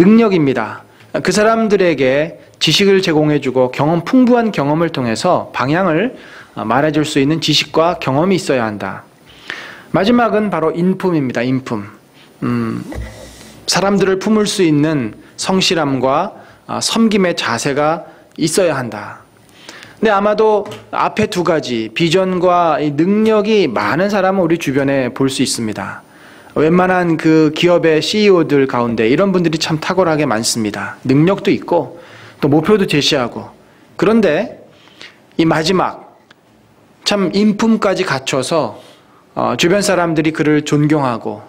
능력입니다. 그 사람들에게 지식을 제공해주고 풍부한 경험을 통해서 방향을 말해줄 수 있는 지식과 경험이 있어야 한다. 마지막은 바로 인품입니다. 인품. 사람들을 품을 수 있는 성실함과 섬김의 자세가 있어야 한다. 근데 아마도 앞에 두 가지, 비전과 능력이 많은 사람은 우리 주변에 볼 수 있습니다. 웬만한 그 기업의 CEO들 가운데 이런 분들이 참 탁월하게 많습니다. 능력도 있고 또 목표도 제시하고. 그런데 이 마지막 참 인품까지 갖춰서 주변 사람들이 그를 존경하고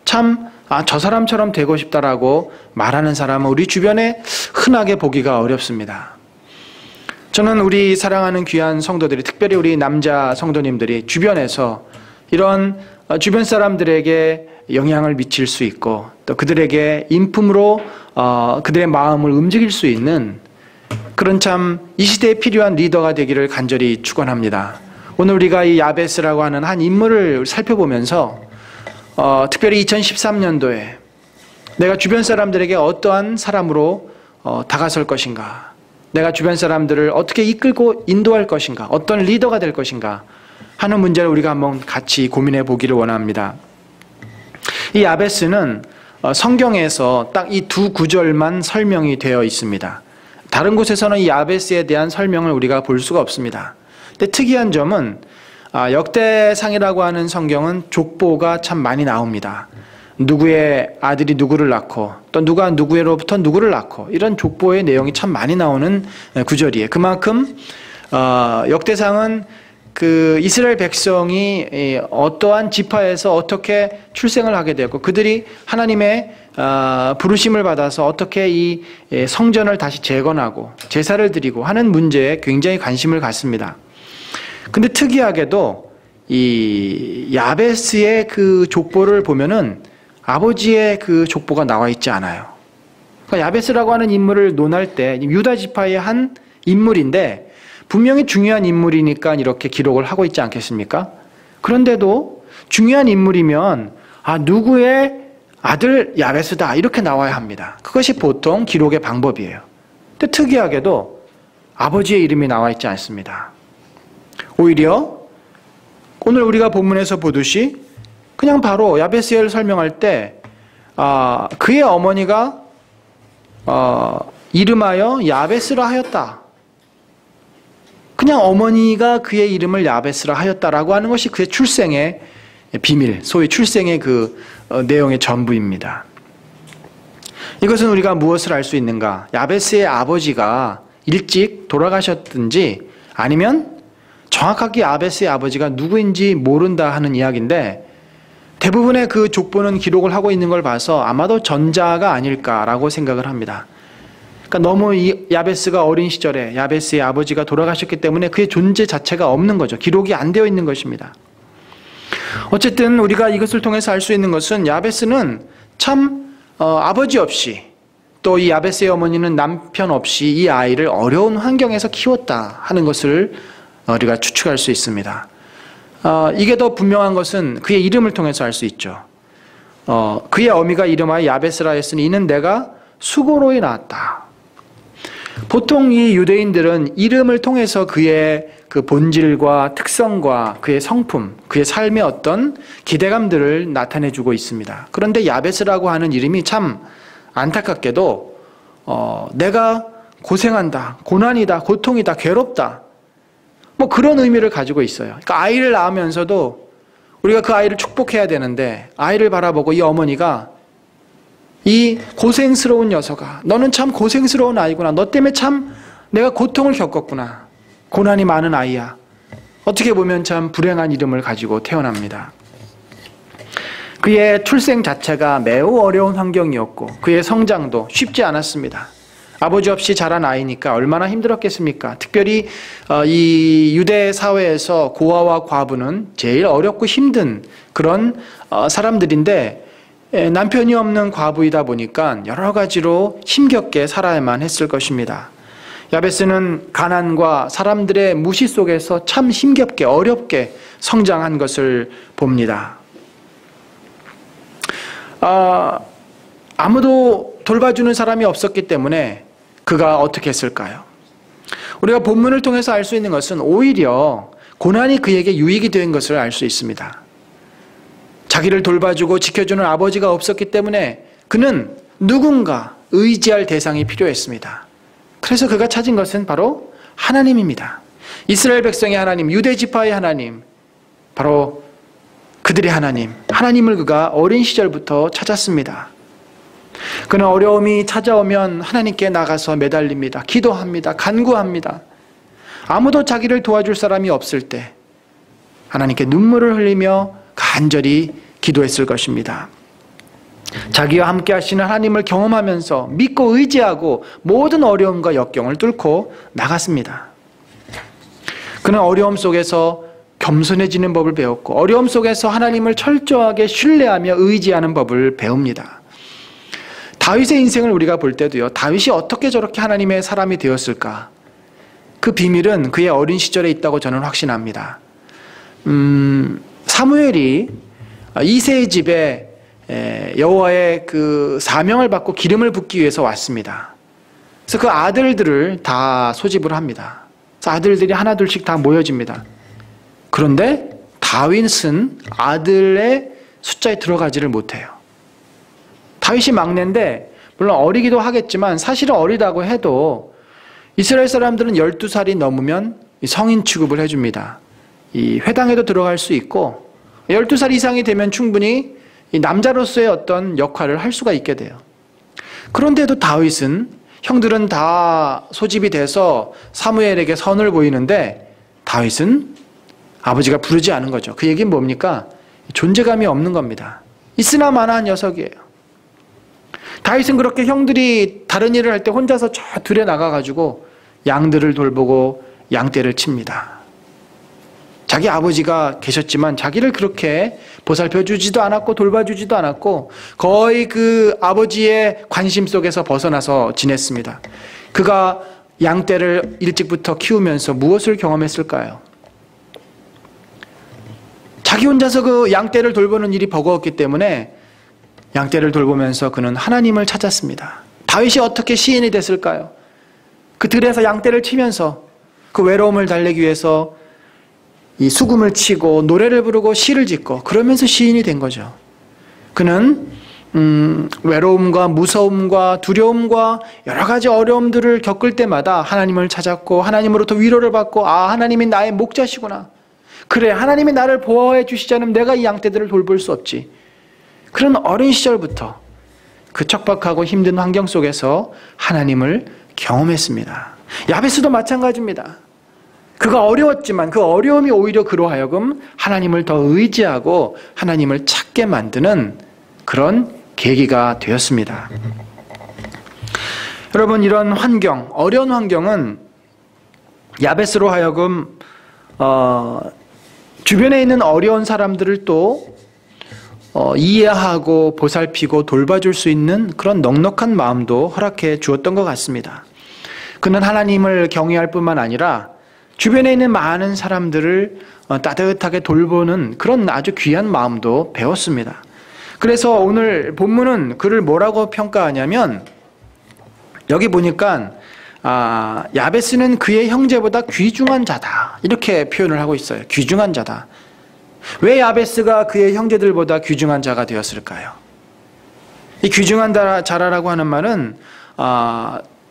참 저 사람처럼 되고 싶다라고 말하는 사람은 우리 주변에 흔하게 보기가 어렵습니다. 저는 우리 사랑하는 귀한 성도들이, 특별히 우리 남자 성도님들이 주변에서 이런 주변 사람들에게 영향을 미칠 수 있고 또 그들에게 인품으로 그들의 마음을 움직일 수 있는 그런 참 이 시대에 필요한 리더가 되기를 간절히 축원합니다. 오늘 우리가 이 야베스라고 하는 한 인물을 살펴보면서 특별히 2013년도에 내가 주변 사람들에게 어떠한 사람으로 다가설 것인가, 내가 주변 사람들을 어떻게 이끌고 인도할 것인가, 어떤 리더가 될 것인가 하는 문제를 우리가 한번 같이 고민해 보기를 원합니다. 이 야베스는 성경에서 딱 이 두 구절만 설명이 되어 있습니다. 다른 곳에서는 이 야베스에 대한 설명을 우리가 볼 수가 없습니다. 근데 특이한 점은 역대상이라고 하는 성경은 족보가 참 많이 나옵니다. 누구의 아들이 누구를 낳고 또 누가 누구로부터 누구를 낳고 이런 족보의 내용이 참 많이 나오는 구절이에요. 그만큼 역대상은 그 이스라엘 백성이 어떠한 지파에서 어떻게 출생을 하게 되었고 그들이 하나님의 부르심을 받아서 어떻게 이 성전을 다시 재건하고 제사를 드리고 하는 문제에 굉장히 관심을 갖습니다. 근데 특이하게도 이 야베스의 그 족보를 보면은 아버지의 그 족보가 나와 있지 않아요. 그러니까 야베스라고 하는 인물을 논할 때 유다 지파의 한 인물인데 분명히 중요한 인물이니까 이렇게 기록을 하고 있지 않겠습니까? 그런데도 중요한 인물이면 누구의 아들 야베스다 이렇게 나와야 합니다. 그것이 보통 기록의 방법이에요. 근데 특이하게도 아버지의 이름이 나와 있지 않습니다. 오히려 오늘 우리가 본문에서 보듯이 그냥 바로 야베스를 설명할 때 그의 어머니가 이름하여 야베스라 하였다. 그냥 어머니가 그의 이름을 야베스라 하였다라고 하는 것이 그의 출생의 비밀, 소위 출생의 그 내용의 전부입니다. 이것은 우리가 무엇을 알 수 있는가? 야베스의 아버지가 일찍 돌아가셨든지 아니면 정확하게 야베스의 아버지가 누구인지 모른다 하는 이야기인데 대부분의 그 족보는 기록을 하고 있는 걸 봐서 아마도 전자가 아닐까라고 생각을 합니다. 그러니까 너무 이 야베스가 어린 시절에 야베스의 아버지가 돌아가셨기 때문에 그의 존재 자체가 없는 거죠. 기록이 안 되어 있는 것입니다. 어쨌든 우리가 이것을 통해서 알 수 있는 것은 야베스는 참 아버지 없이 또 이 야베스의 어머니는 남편 없이 이 아이를 어려운 환경에서 키웠다 하는 것을 우리가 추측할 수 있습니다. 이게 더 분명한 것은 그의 이름을 통해서 알 수 있죠. 그의 어미가 이름하여 야베스라 했으니 이는 내가 수고로이 낳았다. 보통 이 유대인들은 이름을 통해서 그의 그 본질과 특성과 그의 성품, 그의 삶의 어떤 기대감들을 나타내주고 있습니다. 그런데 야베스라고 하는 이름이 참 안타깝게도 내가 고생한다, 고난이다, 고통이다, 괴롭다 뭐 그런 의미를 가지고 있어요. 그러니까 아이를 낳으면서도 우리가 그 아이를 축복해야 되는데 아이를 바라보고 이 어머니가 이 고생스러운 녀석아, 너는 참 고생스러운 아이구나. 너 때문에 참 내가 고통을 겪었구나. 고난이 많은 아이야. 어떻게 보면 참 불행한 이름을 가지고 태어납니다. 그의 출생 자체가 매우 어려운 환경이었고 그의 성장도 쉽지 않았습니다. 아버지 없이 자란 아이니까 얼마나 힘들었겠습니까? 특별히 이 유대 사회에서 고아와 과부는 제일 어렵고 힘든 그런 사람들인데 남편이 없는 과부이다 보니까 여러 가지로 힘겹게 살아야만 했을 것입니다. 야베스는 가난과 사람들의 무시 속에서 참 힘겹게 어렵게 성장한 것을 봅니다. 아무도 돌봐주는 사람이 없었기 때문에 그가 어떻게 했을까요? 우리가 본문을 통해서 알 수 있는 것은 오히려 고난이 그에게 유익이 된 것을 알 수 있습니다. 자기를 돌봐주고 지켜주는 아버지가 없었기 때문에 그는 누군가 의지할 대상이 필요했습니다. 그래서 그가 찾은 것은 바로 하나님입니다. 이스라엘 백성의 하나님, 유대 지파의 하나님, 바로 그들의 하나님, 하나님을 그가 어린 시절부터 찾았습니다. 그는 어려움이 찾아오면 하나님께 나가서 매달립니다. 기도합니다. 간구합니다. 아무도 자기를 도와줄 사람이 없을 때 하나님께 눈물을 흘리며 간절히 기도했을 것입니다. 자기와 함께 하시는 하나님을 경험하면서 믿고 의지하고 모든 어려움과 역경을 뚫고 나갔습니다. 그는 어려움 속에서 겸손해지는 법을 배웠고 어려움 속에서 하나님을 철저하게 신뢰하며 의지하는 법을 배웁니다. 다윗의 인생을 우리가 볼 때도요, 다윗이 어떻게 저렇게 하나님의 사람이 되었을까? 그 비밀은 그의 어린 시절에 있다고 저는 확신합니다. 사무엘이 이새의 집에 여호와의 그 사명을 받고 기름을 붓기 위해서 왔습니다. 그래서 그 아들들을 다 소집을 합니다. 그래서 아들들이 하나둘씩 다 모여집니다. 그런데 다윗은 아들의 숫자에 들어가지를 못해요. 다윗이 막내인데 물론 어리기도 하겠지만 사실은 어리다고 해도 이스라엘 사람들은 12살이 넘으면 성인 취급을 해줍니다. 이 회당에도 들어갈 수 있고 12살 이상이 되면 충분히 이 남자로서의 어떤 역할을 할 수가 있게 돼요. 그런데도 다윗은 형들은 다 소집이 돼서 사무엘에게 선을 보이는데 다윗은 아버지가 부르지 않은 거죠. 그 얘기는 뭡니까? 존재감이 없는 겁니다. 있으나 마나한 녀석이에요. 다윗은 그렇게 형들이 다른 일을 할 때 혼자서 저 들에 나가가지고 양들을 돌보고 양떼를 칩니다. 자기 아버지가 계셨지만 자기를 그렇게 보살펴주지도 않았고 돌봐주지도 않았고 거의 그 아버지의 관심 속에서 벗어나서 지냈습니다. 그가 양떼를 일찍부터 키우면서 무엇을 경험했을까요? 자기 혼자서 그 양떼를 돌보는 일이 버거웠기 때문에 양떼를 돌보면서 그는 하나님을 찾았습니다. 다윗이 어떻게 시인이 됐을까요? 그 들에서 양떼를 치면서 그 외로움을 달래기 위해서 이 수금을 치고 노래를 부르고 시를 짓고 그러면서 시인이 된 거죠. 그는 외로움과 무서움과 두려움과 여러 가지 어려움들을 겪을 때마다 하나님을 찾았고 하나님으로부터 위로를 받고 하나님이 나의 목자시구나. 그래, 하나님이 나를 보호해 주시지 않으면 내가 이 양떼들을 돌볼 수 없지. 그런 어린 시절부터 그 척박하고 힘든 환경 속에서 하나님을 경험했습니다. 야베스도 마찬가지입니다. 그가 어려웠지만 그 어려움이 오히려 그로 하여금 하나님을 더 의지하고 하나님을 찾게 만드는 그런 계기가 되었습니다. 여러분, 이런 환경, 어려운 환경은 야베스로 하여금 주변에 있는 어려운 사람들을 또 이해하고 보살피고 돌봐줄 수 있는 그런 넉넉한 마음도 허락해 주었던 것 같습니다. 그는 하나님을 경외할 뿐만 아니라 주변에 있는 많은 사람들을 따뜻하게 돌보는 그런 아주 귀한 마음도 배웠습니다. 그래서 오늘 본문은 그를 뭐라고 평가하냐면 여기 보니까 야베스는 그의 형제보다 귀중한 자다 이렇게 표현을 하고 있어요. 귀중한 자다. 왜 야베스가 그의 형제들보다 귀중한 자가 되었을까요? 이 귀중한 자라라고 하는 말은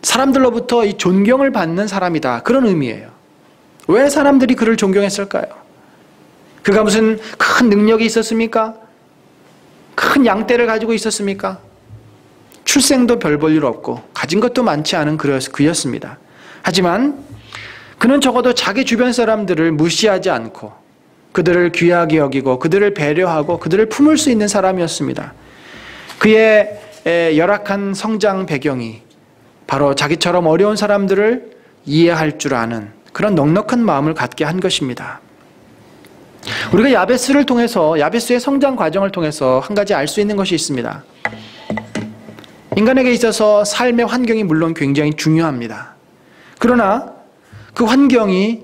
사람들로부터 이 존경을 받는 사람이다 그런 의미예요. 왜 사람들이 그를 존경했을까요? 그가 무슨 큰 능력이 있었습니까? 큰 양떼를 가지고 있었습니까? 출생도 별 볼 일 없고 가진 것도 많지 않은 그였습니다. 하지만 그는 적어도 자기 주변 사람들을 무시하지 않고 그들을 귀하게 여기고 그들을 배려하고 그들을 품을 수 있는 사람이었습니다. 그의 열악한 성장 배경이 바로 자기처럼 어려운 사람들을 이해할 줄 아는 그런 넉넉한 마음을 갖게 한 것입니다. 우리가 야베스를 통해서 야베스의 성장 과정을 통해서 한 가지 알 수 있는 것이 있습니다. 인간에게 있어서 삶의 환경이 물론 굉장히 중요합니다. 그러나 그 환경이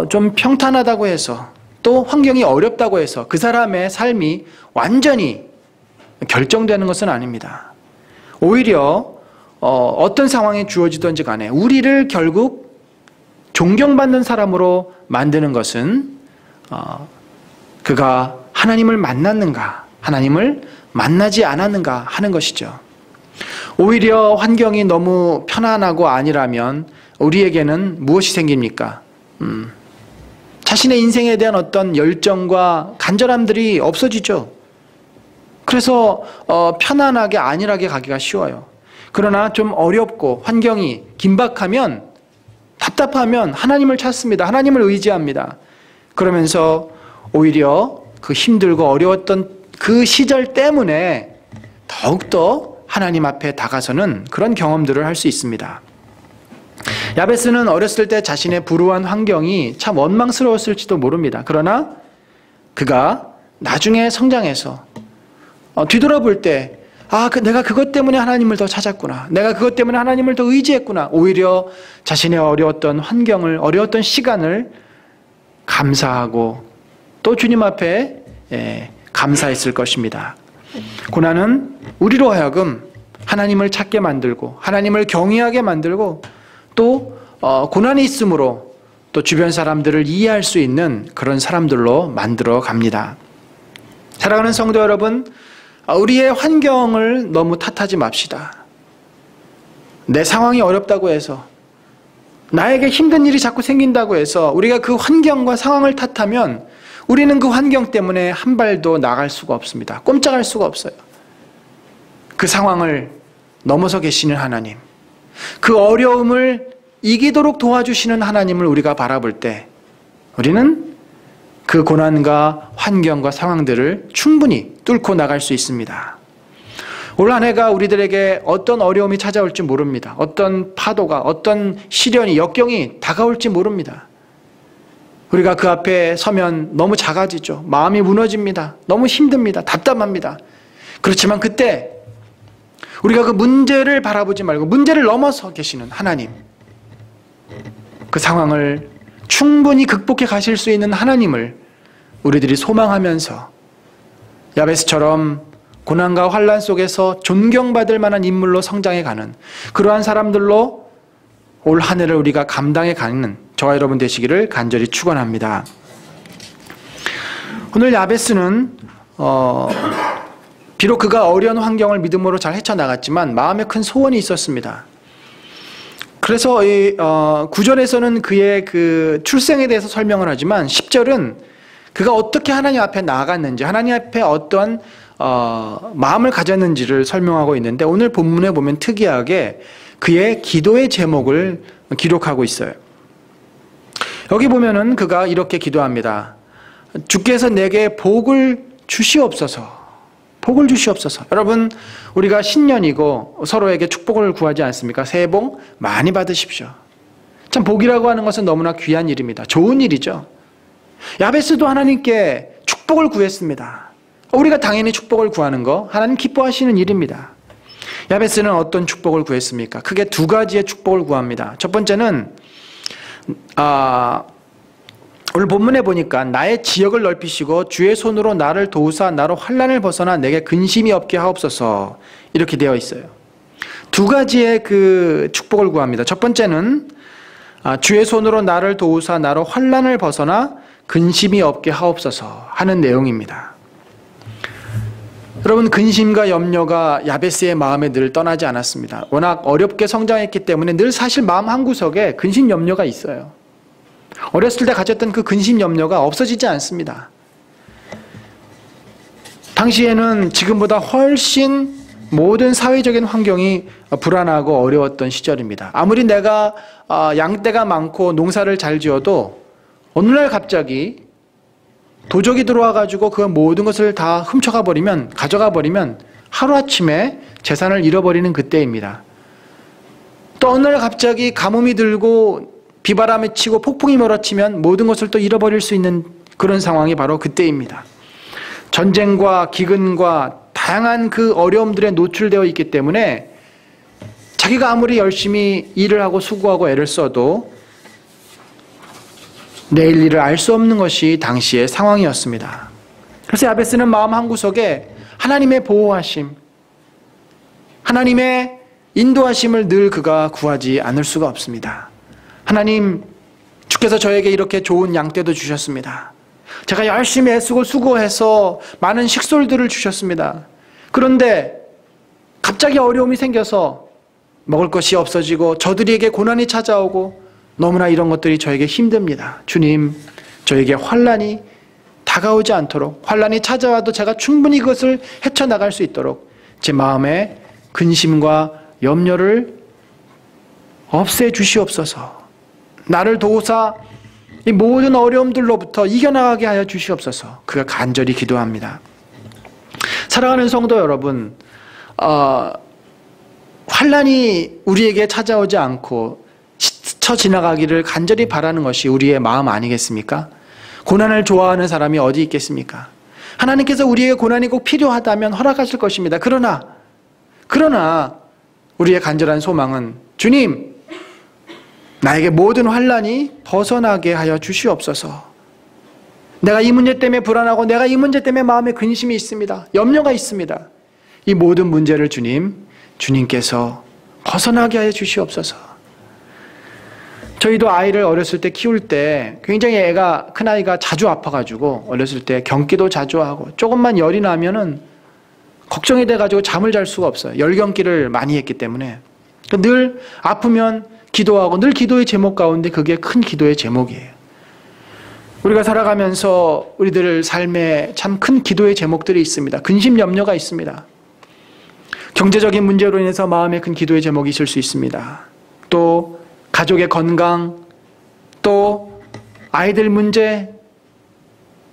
좀 평탄하다고 해서 또 환경이 어렵다고 해서 그 사람의 삶이 완전히 결정되는 것은 아닙니다. 오히려 어떤 상황이 주어지든지 간에 우리를 결국 존경받는 사람으로 만드는 것은 그가 하나님을 만났는가, 하나님을 만나지 않았는가 하는 것이죠. 오히려 환경이 너무 편안하고 안일하면 우리에게는 무엇이 생깁니까? 자신의 인생에 대한 어떤 열정과 간절함들이 없어지죠. 그래서 편안하게 안일하게 가기가 쉬워요. 그러나 좀 어렵고 환경이 긴박하면, 답답하면 하나님을 찾습니다. 하나님을 의지합니다. 그러면서 오히려 그 힘들고 어려웠던 그 시절 때문에 더욱더 하나님 앞에 다가서는 그런 경험들을 할 수 있습니다. 야베스는 어렸을 때 자신의 불우한 환경이 참 원망스러웠을지도 모릅니다. 그러나 그가 나중에 성장해서 뒤돌아볼 때 내가 그것 때문에 하나님을 더 찾았구나. 내가 그것 때문에 하나님을 더 의지했구나. 오히려 자신의 어려웠던 환경을, 어려웠던 시간을 감사하고 또 주님 앞에 감사했을 것입니다. 고난은 우리로 하여금 하나님을 찾게 만들고 하나님을 경외하게 만들고 또 고난이 있으므로 또 주변 사람들을 이해할 수 있는 그런 사람들로 만들어 갑니다. 사랑하는 성도 여러분, 우리의 환경을 너무 탓하지 맙시다. 내 상황이 어렵다고 해서, 나에게 힘든 일이 자꾸 생긴다고 해서 우리가 그 환경과 상황을 탓하면 우리는 그 환경 때문에 한 발도 나갈 수가 없습니다. 꼼짝할 수가 없어요. 그 상황을 넘어서 계시는 하나님, 그 어려움을 이기도록 도와주시는 하나님을 우리가 바라볼 때 우리는 그 고난과 환경과 상황들을 충분히 뚫고 나갈 수 있습니다. 올 한 해가 우리들에게 어떤 어려움이 찾아올지 모릅니다. 어떤 파도가, 어떤 시련이, 역경이 다가올지 모릅니다. 우리가 그 앞에 서면 너무 작아지죠. 마음이 무너집니다. 너무 힘듭니다. 답답합니다. 그렇지만 그때 우리가 그 문제를 바라보지 말고 문제를 넘어서 계시는 하나님, 그 상황을 충분히 극복해 가실 수 있는 하나님을 우리들이 소망하면서 야베스처럼 고난과 환난 속에서 존경받을 만한 인물로 성장해가는 그러한 사람들로 올 한 해를 우리가 감당해가는 저와 여러분 되시기를 간절히 축원합니다. 오늘 야베스는 비록 그가 어려운 환경을 믿음으로 잘 헤쳐나갔지만 마음에 큰 소원이 있었습니다. 그래서 이 9절에서는 그의 그 출생에 대해서 설명을 하지만 10절은 그가 어떻게 하나님 앞에 나아갔는지, 하나님 앞에 어떤 마음을 가졌는지를 설명하고 있는데, 오늘 본문에 보면 특이하게 그의 기도의 제목을 기록하고 있어요. 여기 보면은 그가 이렇게 기도합니다. 주께서 내게 복을 주시옵소서. 복을 주시옵소서. 여러분, 우리가 신년이고 서로에게 축복을 구하지 않습니까? 새해 복 많이 받으십시오. 참, 복이라고 하는 것은 너무나 귀한 일입니다. 좋은 일이죠. 야베스도 하나님께 축복을 구했습니다. 우리가 당연히 축복을 구하는 거 하나님 기뻐하시는 일입니다. 야베스는 어떤 축복을 구했습니까? 크게 두 가지의 축복을 구합니다. 첫 번째는 오늘 본문에 보니까 나의 지역을 넓히시고 주의 손으로 나를 도우사 나로 환난을 벗어나 내게 근심이 없게 하옵소서, 이렇게 되어 있어요. 두 가지의 그 축복을 구합니다. 첫 번째는 주의 손으로 나를 도우사 나로 환난을 벗어나 근심이 없게 하옵소서 하는 내용입니다. 여러분, 근심과 염려가 야베스의 마음에 늘 떠나지 않았습니다. 워낙 어렵게 성장했기 때문에 늘 사실 마음 한구석에 근심 염려가 있어요. 어렸을 때 가졌던 그 근심 염려가 없어지지 않습니다. 당시에는 지금보다 훨씬 모든 사회적인 환경이 불안하고 어려웠던 시절입니다. 아무리 내가 양떼가 많고 농사를 잘 지어도 어느 날 갑자기 도적이 들어와가지고 그 모든 것을 다 훔쳐가 버리면, 가져가 버리면 하루아침에 재산을 잃어버리는 그때입니다. 또 어느 날 갑자기 가뭄이 들고 비바람이 치고 폭풍이 몰아치면 모든 것을 또 잃어버릴 수 있는 그런 상황이 바로 그때입니다. 전쟁과 기근과 다양한 그 어려움들에 노출되어 있기 때문에 자기가 아무리 열심히 일을 하고 수고하고 애를 써도 내일 일을 알 수 없는 것이 당시의 상황이었습니다. 그래서 야베스는 마음 한구석에 하나님의 보호하심, 하나님의 인도하심을 늘 그가 구하지 않을 수가 없습니다. 하나님, 주께서 저에게 이렇게 좋은 양떼도 주셨습니다. 제가 열심히 애쓰고 수고해서 많은 식솔들을 주셨습니다. 그런데 갑자기 어려움이 생겨서 먹을 것이 없어지고 저들에게 고난이 찾아오고 너무나 이런 것들이 저에게 힘듭니다. 주님, 저에게 환난이 다가오지 않도록, 환난이 찾아와도 제가 충분히 그것을 헤쳐나갈 수 있도록 제 마음에 근심과 염려를 없애주시옵소서. 나를 도우사 이 모든 어려움들로부터 이겨나가게 하여 주시옵소서. 그가 간절히 기도합니다. 사랑하는 성도 여러분, 환난이 우리에게 찾아오지 않고 스쳐 지나가기를 간절히 바라는 것이 우리의 마음 아니겠습니까? 고난을 좋아하는 사람이 어디 있겠습니까? 하나님께서 우리에게 고난이 꼭 필요하다면 허락하실 것입니다. 그러나 우리의 간절한 소망은 주님, 나에게 모든 환난이 벗어나게 하여 주시옵소서. 내가 이 문제 때문에 불안하고 내가 이 문제 때문에 마음에 근심이 있습니다. 염려가 있습니다. 이 모든 문제를 주님께서 벗어나게 하여 주시옵소서. 저희도 아이를 어렸을 때 키울 때 굉장히 큰아이가 자주 아파가지고 어렸을 때 경기도 자주 하고 조금만 열이 나면은 걱정이 돼가지고 잠을 잘 수가 없어요. 열경기를 많이 했기 때문에. 늘 아프면 기도하고 늘 기도의 제목 가운데 그게 큰 기도의 제목이에요. 우리가 살아가면서 우리들 삶에 참 큰 기도의 제목들이 있습니다. 근심 염려가 있습니다. 경제적인 문제로 인해서 마음에 큰 기도의 제목이 있을 수 있습니다. 또 가족의 건강, 또 아이들 문제,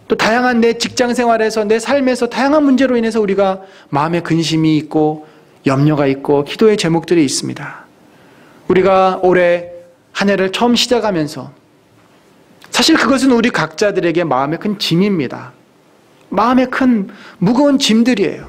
또 다양한 내 직장 생활에서 내 삶에서 다양한 문제로 인해서 우리가 마음에 근심이 있고 염려가 있고 기도의 제목들이 있습니다. 우리가 올해 한 해를 처음 시작하면서 사실 그것은 우리 각자들에게 마음에 큰 짐입니다. 마음에 큰 무거운 짐들이에요.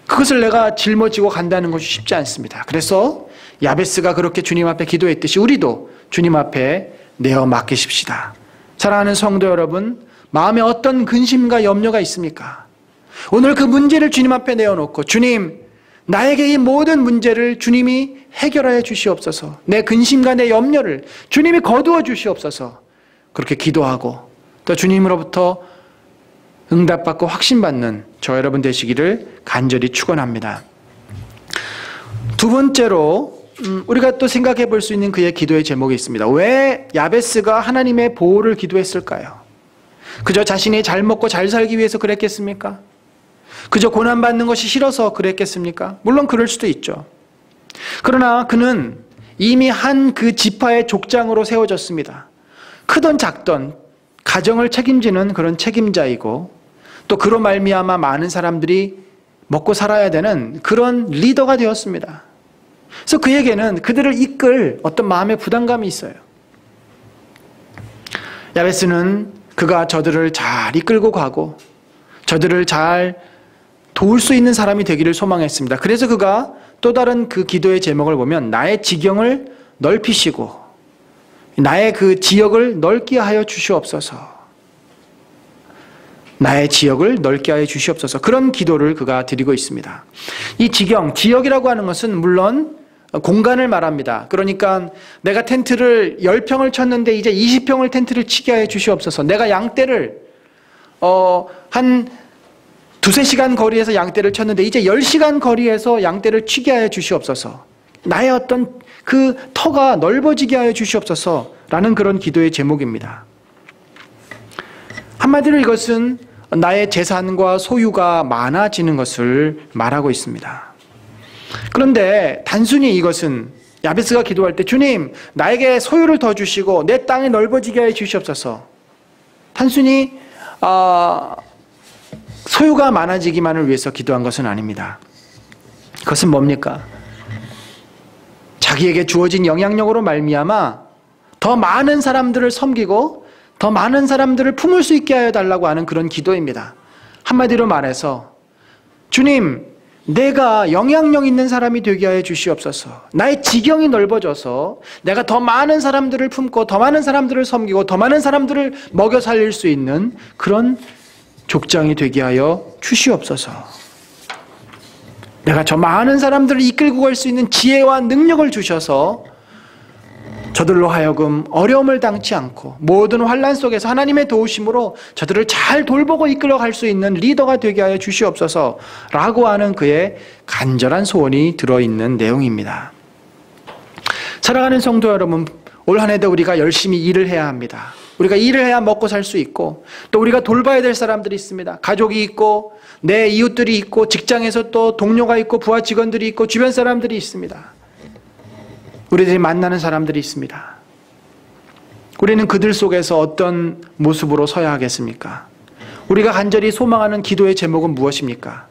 그것을 내가 짊어지고 간다는 것이 쉽지 않습니다. 그래서 야베스가 그렇게 주님 앞에 기도했듯이 우리도 주님 앞에 내어 맡기십시다. 사랑하는 성도 여러분, 마음에 어떤 근심과 염려가 있습니까? 오늘 그 문제를 주님 앞에 내어놓고 주님, 나에게 이 모든 문제를 주님이 해결하여 주시옵소서. 내 근심과 내 염려를 주님이 거두어 주시옵소서. 그렇게 기도하고 또 주님으로부터 응답받고 확신받는 저 여러분 되시기를 간절히 축원합니다. 두 번째로 우리가 또 생각해 볼 수 있는 그의 기도의 제목이 있습니다. 왜 야베스가 하나님의 보호를 기도했을까요? 그저 자신이 잘 먹고 잘 살기 위해서 그랬겠습니까? 그저 고난받는 것이 싫어서 그랬겠습니까? 물론 그럴 수도 있죠. 그러나 그는 이미 한 그 지파의 족장으로 세워졌습니다. 크던 작던 가정을 책임지는 그런 책임자이고 또 그로 말미암아 많은 사람들이 먹고 살아야 되는 그런 리더가 되었습니다. 그래서 그에게는 그들을 이끌 어떤 마음의 부담감이 있어요. 야베스는 그가 저들을 잘 이끌고 가고 저들을 잘 도울 수 있는 사람이 되기를 소망했습니다. 그래서 그가 또 다른 그 기도의 제목을 보면 나의 지경을 넓히시고 나의 그 지역을 넓게 하여 주시옵소서. 나의 지역을 넓게 하여 주시옵소서. 그런 기도를 그가 드리고 있습니다. 이 지역이라고 하는 것은 물론 공간을 말합니다. 그러니까 내가 텐트를 10평을 쳤는데 이제 20평을 텐트를 치게 하여 주시옵소서. 내가 양떼를 한 2-3시간 거리에서 양떼를 쳤는데 이제 10시간 거리에서 양떼를 치게 하여 주시옵소서. 나의 어떤 그 터가 넓어지게 하여 주시옵소서라는 그런 기도의 제목입니다. 한마디로 이것은 나의 재산과 소유가 많아지는 것을 말하고 있습니다. 그런데 단순히 이것은 야베스가 기도할 때 주님, 나에게 소유를 더 주시고 내 땅이 넓어지게 해 주시옵소서. 단순히 소유가 많아지기만을 위해서 기도한 것은 아닙니다. 그것은 뭡니까? 자기에게 주어진 영향력으로 말미암아 더 많은 사람들을 섬기고 더 많은 사람들을 품을 수 있게 하여 달라고 하는 그런 기도입니다. 한마디로 말해서 주님, 내가 영향력 있는 사람이 되게 하여 주시옵소서. 나의 지경이 넓어져서 내가 더 많은 사람들을 품고 더 많은 사람들을 섬기고 더 많은 사람들을 먹여 살릴 수 있는 그런 족장이 되게 하여 주시옵소서. 내가 저 많은 사람들을 이끌고 갈 수 있는 지혜와 능력을 주셔서 저들로 하여금 어려움을 당치 않고 모든 환난 속에서 하나님의 도우심으로 저들을 잘 돌보고 이끌어갈 수 있는 리더가 되게 하여 주시옵소서라고 하는 그의 간절한 소원이 들어있는 내용입니다. 사랑하는 성도 여러분, 올 한 해도 우리가 열심히 일을 해야 합니다. 우리가 일을 해야 먹고 살 수 있고, 또 우리가 돌봐야 될 사람들이 있습니다. 가족이 있고, 내 이웃들이 있고, 직장에서 또 동료가 있고, 부하 직원들이 있고, 주변 사람들이 있습니다. 우리들이 만나는 사람들이 있습니다. 우리는 그들 속에서 어떤 모습으로 서야 하겠습니까? 우리가 간절히 소망하는 기도의 제목은 무엇입니까?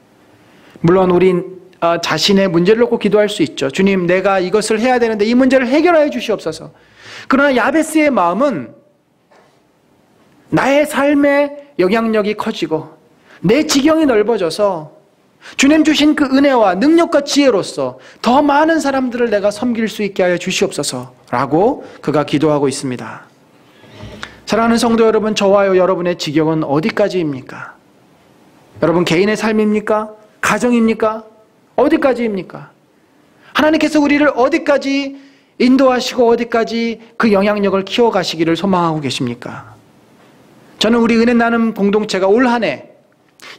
물론 우린 자신의 문제를 놓고 기도할 수 있죠. 주님, 내가 이것을 해야 되는데 이 문제를 해결하여 주시옵소서. 그러나 야베스의 마음은 나의 삶의 영향력이 커지고 내 지경이 넓어져서 주님 주신 그 은혜와 능력과 지혜로서 더 많은 사람들을 내가 섬길 수 있게 하여 주시옵소서라고 그가 기도하고 있습니다. 사랑하는 성도 여러분, 저와 여러분의 지경은 어디까지입니까? 여러분 개인의 삶입니까? 가정입니까? 어디까지입니까? 하나님께서 우리를 어디까지 인도하시고 어디까지 그 영향력을 키워가시기를 소망하고 계십니까? 저는 우리 은혜 나눔 공동체가 올 한 해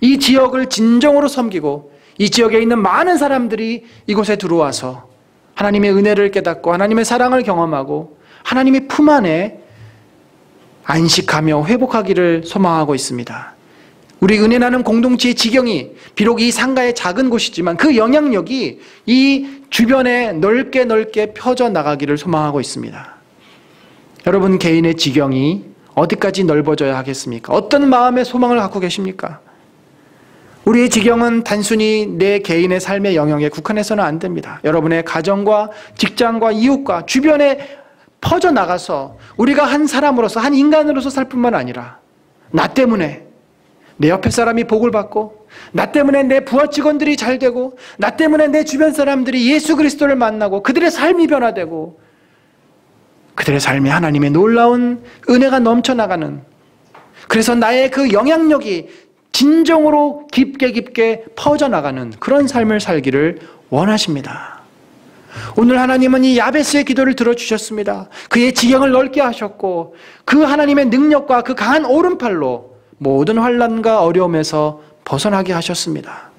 이 지역을 진정으로 섬기고 이 지역에 있는 많은 사람들이 이곳에 들어와서 하나님의 은혜를 깨닫고 하나님의 사랑을 경험하고 하나님의 품 안에 안식하며 회복하기를 소망하고 있습니다. 우리 은혜 나눔 공동체의 지경이 비록 이 상가의 작은 곳이지만 그 영향력이 이 주변에 넓게 펴져 나가기를 소망하고 있습니다. 여러분 개인의 지경이 어디까지 넓어져야 하겠습니까? 어떤 마음의 소망을 갖고 계십니까? 우리의 지경은 단순히 내 개인의 삶의 영역에 국한해서는 안 됩니다. 여러분의 가정과 직장과 이웃과 주변에 퍼져나가서 우리가 한 사람으로서 한 인간으로서 살 뿐만 아니라 나 때문에 내 옆에 사람이 복을 받고 나 때문에 내 부하 직원들이 잘 되고 나 때문에 내 주변 사람들이 예수 그리스도를 만나고 그들의 삶이 변화되고 그들의 삶에 하나님의 놀라운 은혜가 넘쳐나가는, 그래서 나의 그 영향력이 진정으로 깊게 퍼져나가는 그런 삶을 살기를 원하십니다. 오늘 하나님은 이 야베스의 기도를 들어주셨습니다. 그의 지경을 넓게 하셨고 그 하나님의 능력과 그 강한 오른팔로 모든 환난과 어려움에서 벗어나게 하셨습니다.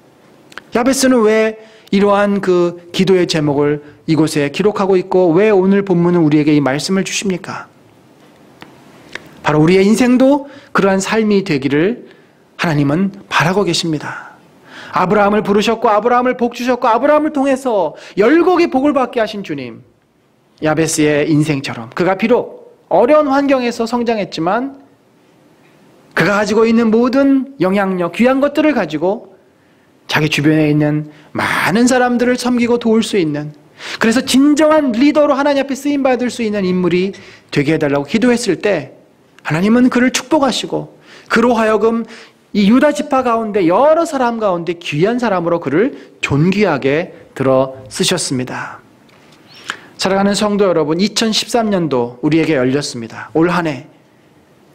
야베스는 왜 이러한 그 기도의 제목을 이곳에 기록하고 있고 왜 오늘 본문은 우리에게 이 말씀을 주십니까? 바로 우리의 인생도 그러한 삶이 되기를 하나님은 바라고 계십니다. 아브라함을 부르셨고 아브라함을 복 주셨고 아브라함을 통해서 열국의 복을 받게 하신 주님, 야베스의 인생처럼 그가 비록 어려운 환경에서 성장했지만 그가 가지고 있는 모든 영향력, 귀한 것들을 가지고 자기 주변에 있는 많은 사람들을 섬기고 도울 수 있는, 그래서 진정한 리더로 하나님 앞에 쓰임받을 수 있는 인물이 되게 해달라고 기도했을 때 하나님은 그를 축복하시고 그로 하여금 이 유다 지파 가운데 여러 사람 가운데 귀한 사람으로 그를 존귀하게 들어 쓰셨습니다. 사랑하는 성도 여러분, 2013년도 우리에게 열렸습니다. 올 한 해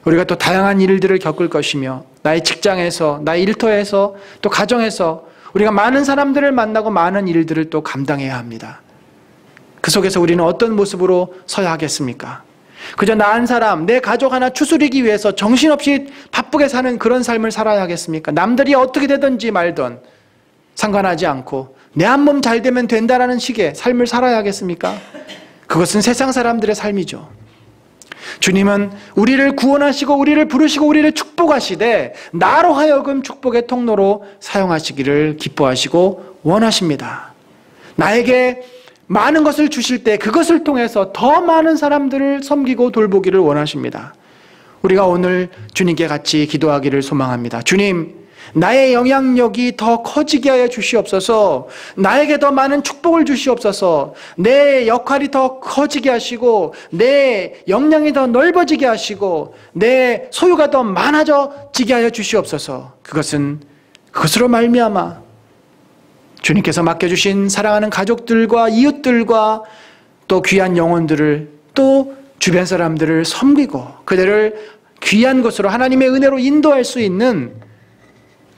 우리가 또 다양한 일들을 겪을 것이며 나의 직장에서, 나의 일터에서, 또 가정에서 우리가 많은 사람들을 만나고 많은 일들을 또 감당해야 합니다. 그 속에서 우리는 어떤 모습으로 서야 하겠습니까? 그저 나 한 사람, 내 가족 하나 추스리기 위해서 정신없이 바쁘게 사는 그런 삶을 살아야 하겠습니까? 남들이 어떻게 되든지 말든 상관하지 않고 내 한 몸 잘 되면 된다라는 식의 삶을 살아야 하겠습니까? 그것은 세상 사람들의 삶이죠. 주님은 우리를 구원하시고 우리를 부르시고 우리를 축복하시되 나로 하여금 축복의 통로로 사용하시기를 기뻐하시고 원하십니다. 나에게 많은 것을 주실 때 그것을 통해서 더 많은 사람들을 섬기고 돌보기를 원하십니다. 우리가 오늘 주님께 같이 기도하기를 소망합니다. 주님, 나의 영향력이 더 커지게 하여 주시옵소서. 나에게 더 많은 축복을 주시옵소서. 내 역할이 더 커지게 하시고 내 역량이 더 넓어지게 하시고 내 소유가 더 많아지게 하여 주시옵소서. 그것으로 말미암아 주님께서 맡겨주신 사랑하는 가족들과 이웃들과 또 귀한 영혼들을 또 주변 사람들을 섬기고 그들을 귀한 것으로 하나님의 은혜로 인도할 수 있는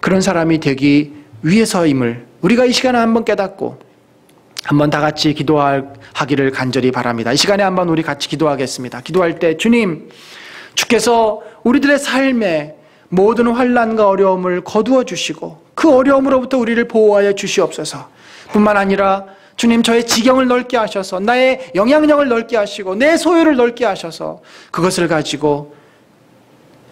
그런 사람이 되기 위해서임을 우리가 이 시간에 한번 깨닫고 한번 다 같이 기도하기를 간절히 바랍니다. 이 시간에 한번 우리 같이 기도하겠습니다. 기도할 때 주님, 주께서 우리들의 삶에 모든 환난과 어려움을 거두어 주시고 그 어려움으로부터 우리를 보호하여 주시옵소서. 뿐만 아니라 주님, 저의 지경을 넓게 하셔서 나의 영향력을 넓게 하시고 내 소유를 넓게 하셔서 그것을 가지고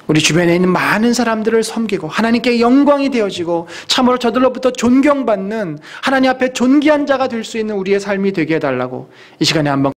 우리 주변에 있는 많은 사람들을 섬기고 하나님께 영광이 되어지고 참으로 저들로부터 존경받는 하나님 앞에 존귀한 자가 될 수 있는 우리의 삶이 되게 해달라고 이 시간에 한번